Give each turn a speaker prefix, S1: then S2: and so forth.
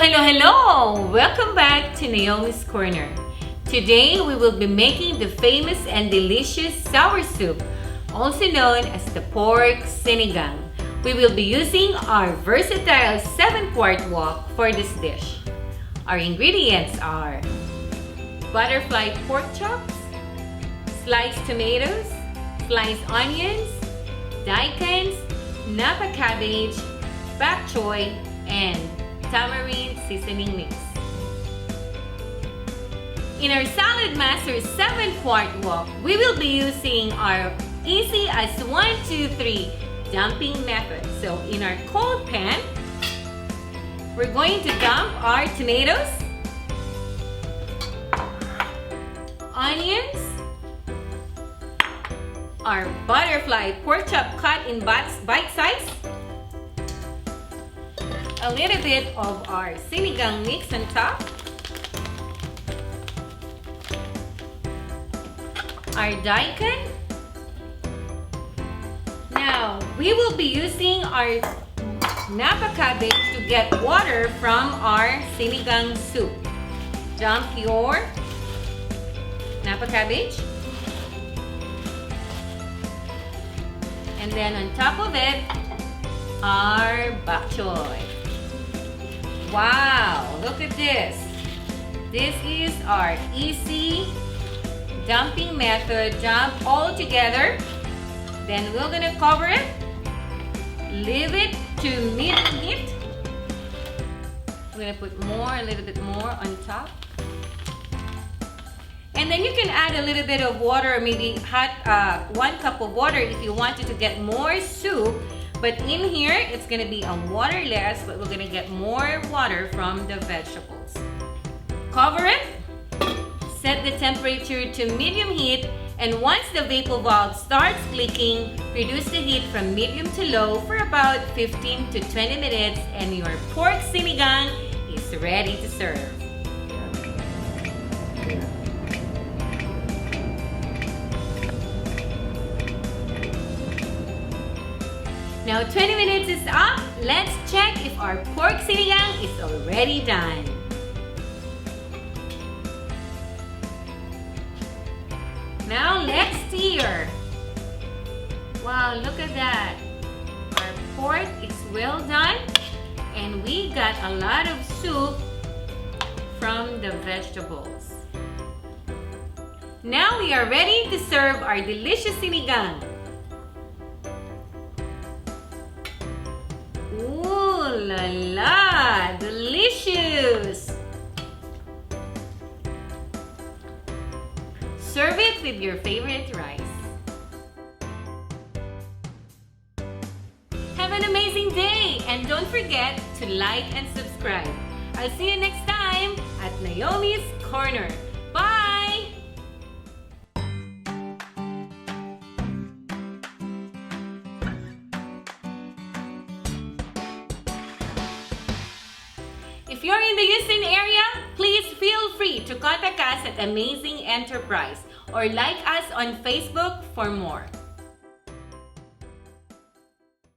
S1: Hello! Welcome back to Naomi's Corner. Today, we will be making the famous and delicious sour soup, also known as the pork sinigang. We will be using our versatile 7-quart wok for this dish. Our ingredients are butterfly pork chops, sliced tomatoes, sliced onions, daikons, napa cabbage, bok choy, and tamarind seasoning mix. In our Saladmaster 7-quart wok, we will be using our easy as 1, 2, 3 dumping method. So in our cold pan, we're going to dump our tomatoes, onions, our butterfly pork chop cut in bite size, a little bit of our sinigang mix on top, our daikon. Now, we will be using our napa cabbage to get water from our sinigang soup. Dump your napa cabbage. And then on top of it, our bok choy. Wow, look at this. This is our easy dumping method. Dump all together. Then we're gonna cover it. Leave it to medium heat. We're gonna put a little bit more on top. And then you can add a little bit of water, maybe 1 cup of water if you wanted to get more soup. But in here, it's gonna be a waterless, but we're gonna get more water from the vegetables. Cover it, set the temperature to medium heat, and once the vapor valve starts clicking, reduce the heat from medium to low for about 15 to 20 minutes, and your pork sinigang is ready to serve. Now 20 minutes is up. Let's check if our pork sinigang is already done. Now let's stir. Wow, look at that. Our pork is well done, and we got a lot of soup from the vegetables. Now we are ready to serve our delicious sinigang. Ooh la la, delicious! Serve it with your favorite rice. Have an amazing day, and don't forget to like and subscribe. I'll see you next time at Naomi's Corner. Bye! If you're in the Houston area, please feel free to contact us at Amazing Enterprise or like us on Facebook for more.